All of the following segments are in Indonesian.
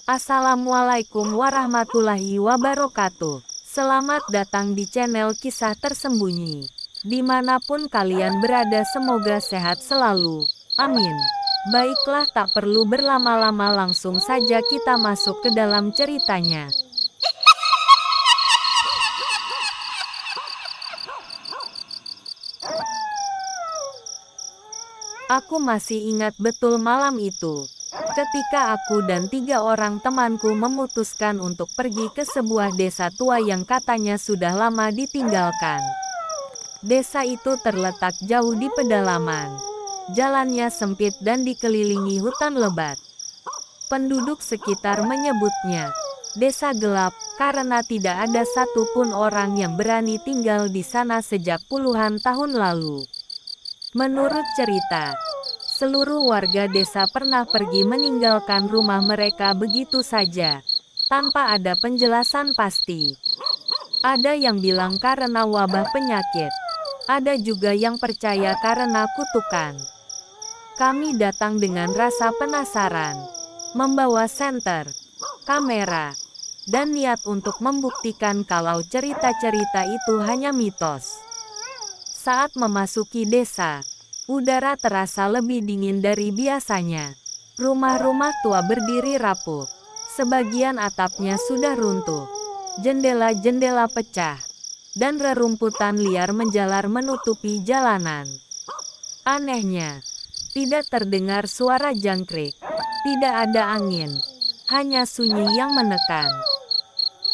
Assalamualaikum warahmatullahi wabarakatuh. Selamat datang di channel Kisah Tersembunyi. Dimanapun kalian berada, semoga sehat selalu. Amin. Baiklah, tak perlu berlama-lama, langsung saja kita masuk ke dalam ceritanya. Aku masih ingat betul malam itu. Ketika aku dan 3 orang temanku memutuskan untuk pergi ke sebuah desa tua yang katanya sudah lama ditinggalkan. Desa itu terletak jauh di pedalaman. Jalannya sempit dan dikelilingi hutan lebat. Penduduk sekitar menyebutnya desa gelap, karena tidak ada satupun orang yang berani tinggal di sana sejak puluhan tahun lalu. Menurut cerita, seluruh warga desa pernah pergi meninggalkan rumah mereka begitu saja, tanpa ada penjelasan pasti. Ada yang bilang karena wabah penyakit, ada juga yang percaya karena kutukan. Kami datang dengan rasa penasaran, membawa senter, kamera, dan niat untuk membuktikan kalau cerita-cerita itu hanya mitos. Saat memasuki desa, udara terasa lebih dingin dari biasanya. Rumah-rumah tua berdiri rapuh. Sebagian atapnya sudah runtuh. Jendela-jendela pecah. Dan rerumputan liar menjalar menutupi jalanan. Anehnya, tidak terdengar suara jangkrik. Tidak ada angin. Hanya sunyi yang menekan.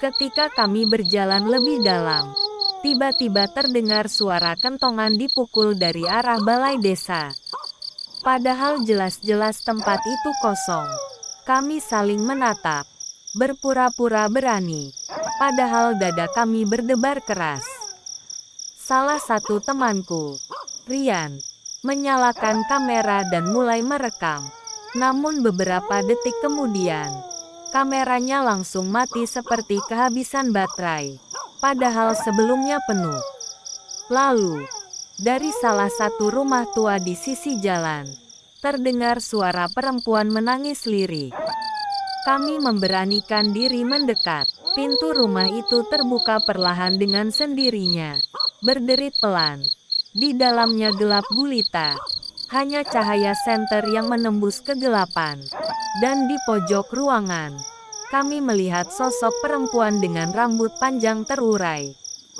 Ketika kami berjalan lebih dalam, tiba-tiba terdengar suara kentongan dipukul dari arah balai desa. Padahal jelas-jelas tempat itu kosong. Kami saling menatap, berpura-pura berani. Padahal dada kami berdebar keras. Salah satu temanku, Rian, menyalakan kamera dan mulai merekam. Namun beberapa detik kemudian, kameranya langsung mati seperti kehabisan baterai. Padahal sebelumnya penuh. Lalu, dari salah satu rumah tua di sisi jalan, terdengar suara perempuan menangis lirih. Kami memberanikan diri mendekat. Pintu rumah itu terbuka perlahan dengan sendirinya. Berderit pelan. Di dalamnya gelap gulita. Hanya cahaya senter yang menembus kegelapan. Dan di pojok ruangan, kami melihat sosok perempuan dengan rambut panjang terurai.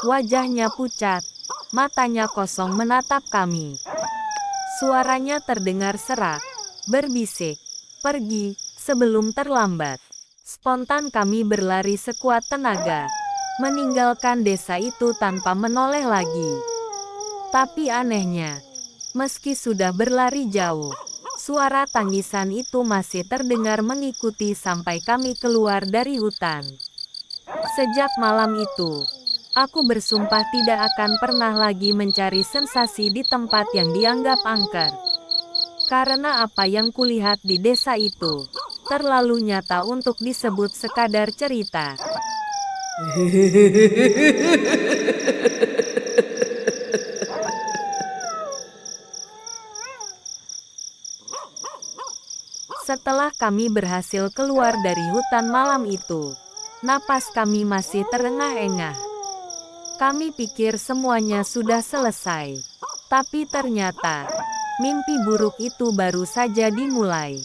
Wajahnya pucat, matanya kosong menatap kami. Suaranya terdengar serak, berbisik, "Pergi, sebelum terlambat." Spontan kami berlari sekuat tenaga, meninggalkan desa itu tanpa menoleh lagi. Tapi anehnya, meski sudah berlari jauh, suara tangisan itu masih terdengar mengikuti sampai kami keluar dari hutan. Sejak malam itu, aku bersumpah tidak akan pernah lagi mencari sensasi di tempat yang dianggap angker. Karena apa yang kulihat di desa itu terlalu nyata untuk disebut sekadar cerita. Setelah kami berhasil keluar dari hutan malam itu, napas kami masih terengah-engah. Kami pikir semuanya sudah selesai. Tapi ternyata, mimpi buruk itu baru saja dimulai.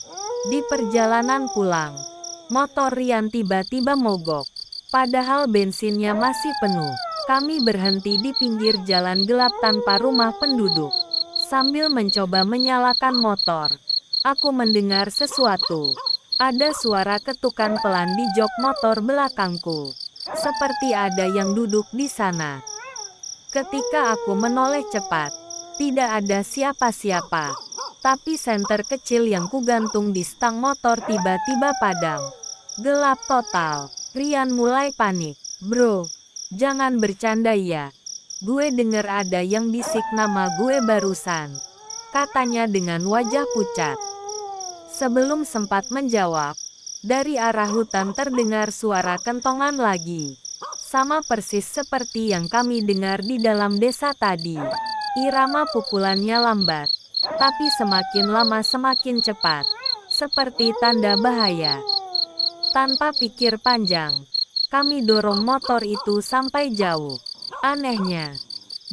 Di perjalanan pulang, motor Rian tiba-tiba mogok. Padahal bensinnya masih penuh. Kami berhenti di pinggir jalan gelap tanpa rumah penduduk. Sambil mencoba menyalakan motor, aku mendengar sesuatu. Ada suara ketukan pelan di jok motor belakangku. Seperti ada yang duduk di sana. Ketika aku menoleh cepat, tidak ada siapa-siapa. Tapi senter kecil yang kugantung di stang motor tiba-tiba padam. Gelap total. Rian mulai panik. "Bro, jangan bercanda ya. Gue denger ada yang bisik nama gue barusan," katanya dengan wajah pucat. Sebelum sempat menjawab, dari arah hutan terdengar suara kentongan lagi. Sama persis seperti yang kami dengar di dalam desa tadi. Irama pukulannya lambat, tapi semakin lama semakin cepat. Seperti tanda bahaya. Tanpa pikir panjang, kami dorong motor itu sampai jauh. Anehnya,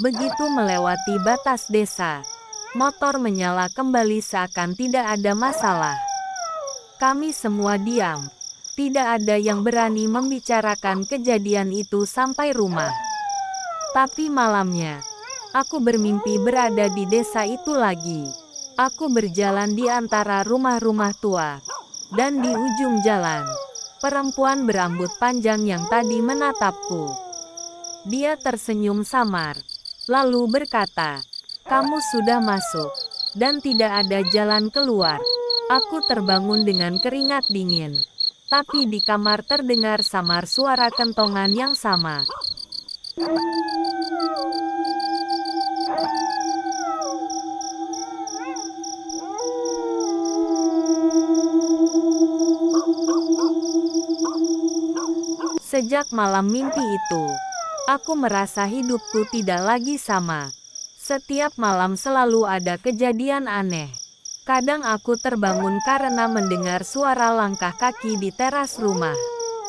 begitu melewati batas desa, motor menyala kembali seakan tidak ada masalah. Kami semua diam. Tidak ada yang berani membicarakan kejadian itu sampai rumah. Tapi malamnya, aku bermimpi berada di desa itu lagi. Aku berjalan di antara rumah-rumah tua. Dan di ujung jalan, perempuan berambut panjang yang tadi menatapku. Dia tersenyum samar, lalu berkata, "Kamu sudah masuk, dan tidak ada jalan keluar." Aku terbangun dengan keringat dingin. Tapi di kamar terdengar samar suara kentongan yang sama. Sejak malam mimpi itu, aku merasa hidupku tidak lagi sama. Setiap malam selalu ada kejadian aneh. Kadang aku terbangun karena mendengar suara langkah kaki di teras rumah.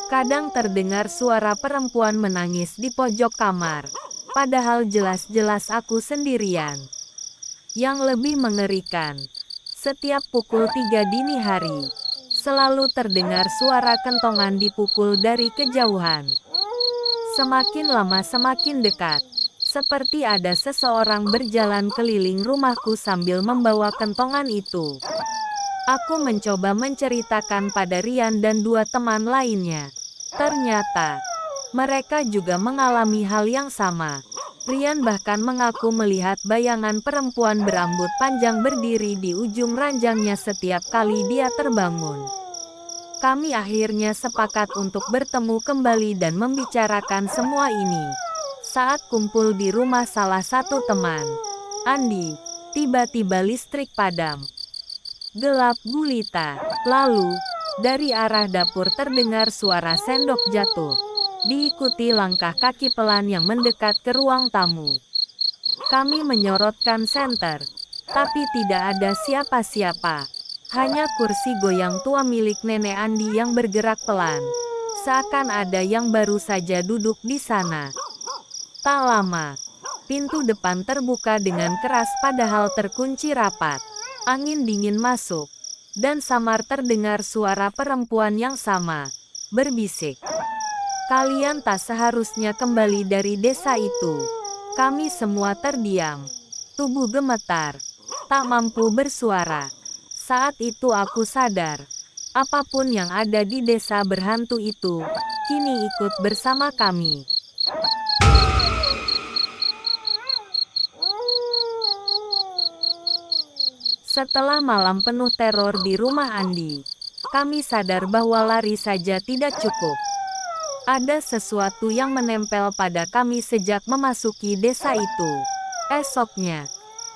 Kadang terdengar suara perempuan menangis di pojok kamar. Padahal jelas-jelas aku sendirian. Yang lebih mengerikan, setiap pukul 3 dini hari, selalu terdengar suara kentongan dipukul dari kejauhan. Semakin lama semakin dekat. Seperti ada seseorang berjalan keliling rumahku sambil membawa kentongan itu. Aku mencoba menceritakan pada Rian dan 2 teman lainnya. Ternyata, mereka juga mengalami hal yang sama. Rian bahkan mengaku melihat bayangan perempuan berambut panjang berdiri di ujung ranjangnya setiap kali dia terbangun. Kami akhirnya sepakat untuk bertemu kembali dan membicarakan semua ini. Saat kumpul di rumah salah satu teman, Andi, tiba-tiba listrik padam. Gelap gulita. Lalu, dari arah dapur terdengar suara sendok jatuh. Diikuti langkah kaki pelan yang mendekat ke ruang tamu. Kami menyorotkan senter, tapi tidak ada siapa-siapa. Hanya kursi goyang tua milik nenek Andi yang bergerak pelan. Seakan ada yang baru saja duduk di sana. Tak lama, pintu depan terbuka dengan keras padahal terkunci rapat. Angin dingin masuk, dan samar terdengar suara perempuan yang sama, berbisik. "Kalian tak seharusnya kembali dari desa itu." Kami semua terdiam. Tubuh gemetar, tak mampu bersuara. Saat itu aku sadar, apapun yang ada di desa berhantu itu, kini ikut bersama kami. Setelah malam penuh teror di rumah Andi, kami sadar bahwa lari saja tidak cukup. Ada sesuatu yang menempel pada kami sejak memasuki desa itu. Esoknya,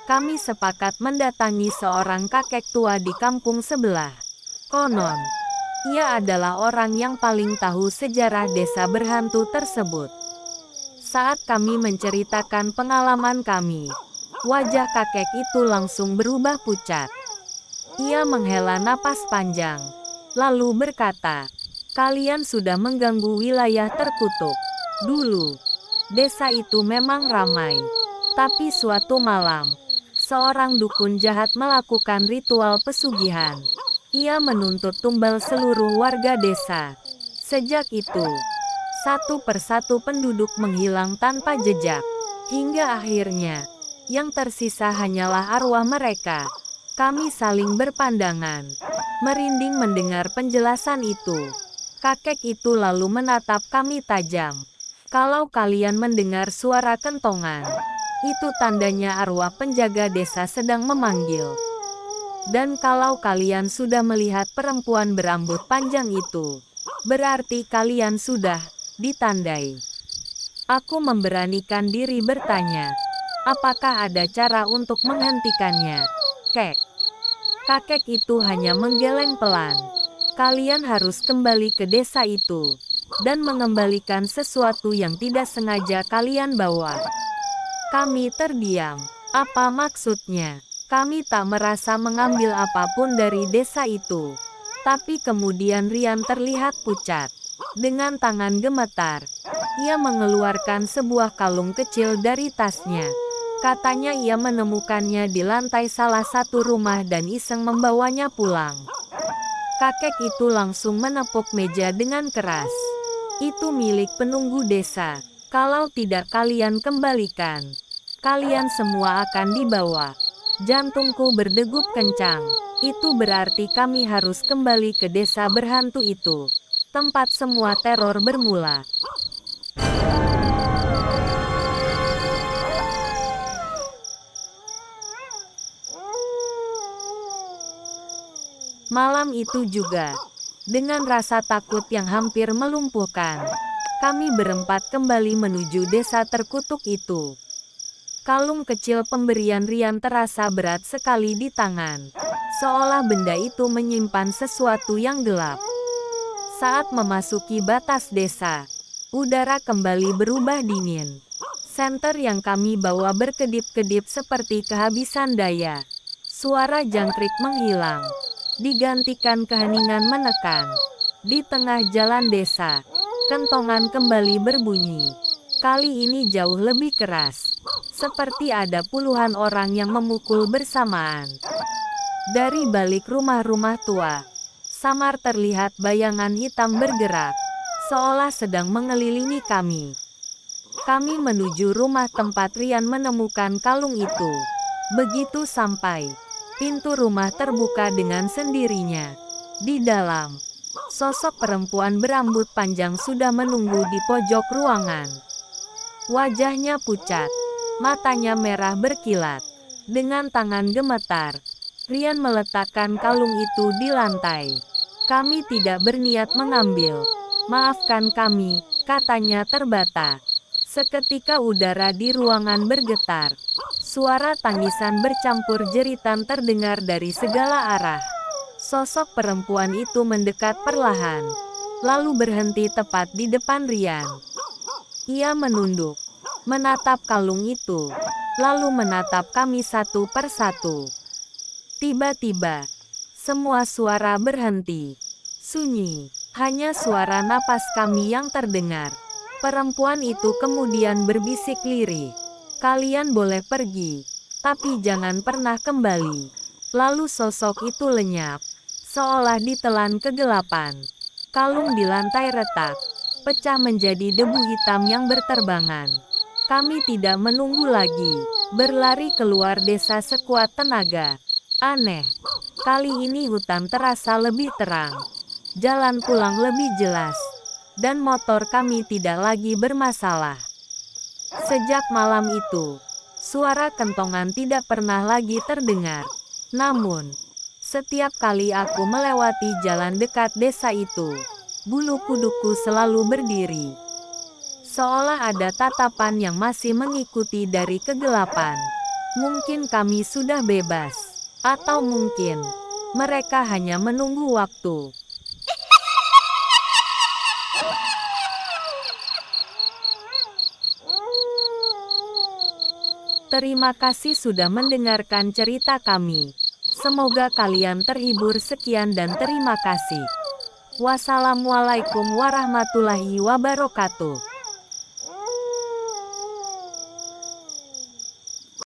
kami sepakat mendatangi seorang kakek tua di kampung sebelah. Konon, ia adalah orang yang paling tahu sejarah desa berhantu tersebut. Saat kami menceritakan pengalaman kami, wajah kakek itu langsung berubah pucat. Ia menghela napas panjang, lalu berkata, "Kalian sudah mengganggu wilayah terkutuk. Dulu, desa itu memang ramai. Tapi suatu malam, seorang dukun jahat melakukan ritual pesugihan. Ia menuntut tumbal seluruh warga desa. Sejak itu, satu persatu penduduk menghilang tanpa jejak. Hingga akhirnya, yang tersisa hanyalah arwah mereka." Kami saling berpandangan, merinding mendengar penjelasan itu. Kakek itu lalu menatap kami tajam. "Kalau kalian mendengar suara kentongan, itu tandanya arwah penjaga desa sedang memanggil. Dan kalau kalian sudah melihat perempuan berambut panjang itu, berarti kalian sudah ditandai." Aku memberanikan diri bertanya, "Apakah ada cara untuk menghentikannya, Kek?" Kakek itu hanya menggeleng pelan. "Kalian harus kembali ke desa itu, dan mengembalikan sesuatu yang tidak sengaja kalian bawa." Kami terdiam. Apa maksudnya? Kami tak merasa mengambil apapun dari desa itu. Tapi kemudian Rian terlihat pucat. Dengan tangan gemetar, ia mengeluarkan sebuah kalung kecil dari tasnya. Katanya ia menemukannya di lantai salah satu rumah dan iseng membawanya pulang. Kakek itu langsung menepuk meja dengan keras. Itu milik penunggu desa. Kalau tidak kalian kembalikan, kalian semua akan dibawa. Jantungku berdegup kencang. Itu berarti kami harus kembali ke desa berhantu itu. Tempat semua teror bermula. Malam itu juga, dengan rasa takut yang hampir melumpuhkan, kami berempat kembali menuju desa terkutuk itu. Kalung kecil pemberian Rian terasa berat sekali di tangan, seolah benda itu menyimpan sesuatu yang gelap. Saat memasuki batas desa, udara kembali berubah dingin. Senter yang kami bawa berkedip-kedip seperti kehabisan daya. Suara jangkrik menghilang, digantikan keheningan menekan. Di tengah jalan desa, kentongan kembali berbunyi. Kali ini jauh lebih keras, seperti ada puluhan orang yang memukul bersamaan. Dari balik rumah-rumah tua, samar terlihat bayangan hitam bergerak, seolah sedang mengelilingi kami. Kami menuju rumah tempat Rian menemukan kalung itu. Begitu sampai, pintu rumah terbuka dengan sendirinya. Di dalam, sosok perempuan berambut panjang sudah menunggu di pojok ruangan. Wajahnya pucat, matanya merah berkilat. Dengan tangan gemetar, Rian meletakkan kalung itu di lantai. Kami tidak berniat mengambil. Maafkan kami, katanya terbata. Seketika udara di ruangan bergetar. Suara tangisan bercampur jeritan terdengar dari segala arah. Sosok perempuan itu mendekat perlahan, lalu berhenti tepat di depan Rian. Ia menunduk, menatap kalung itu, lalu menatap kami satu persatu. Tiba-tiba, semua suara berhenti. Sunyi, hanya suara napas kami yang terdengar. Perempuan itu kemudian berbisik lirih. Kalian boleh pergi, tapi jangan pernah kembali. Lalu sosok itu lenyap, seolah ditelan kegelapan. Kalung di lantai retak, pecah menjadi debu hitam yang berterbangan. Kami tidak menunggu lagi, berlari keluar desa sekuat tenaga. Aneh, kali ini hutan terasa lebih terang. Jalan pulang lebih jelas, dan motor kami tidak lagi bermasalah. Sejak malam itu, suara kentongan tidak pernah lagi terdengar. Namun, setiap kali aku melewati jalan dekat desa itu, bulu kuduku selalu berdiri. Seolah ada tatapan yang masih mengikuti dari kegelapan. Mungkin kami sudah bebas, atau mungkin mereka hanya menunggu waktu. Terima kasih sudah mendengarkan cerita kami. Semoga kalian terhibur. Sekian dan terima kasih. Wassalamualaikum warahmatullahi wabarakatuh.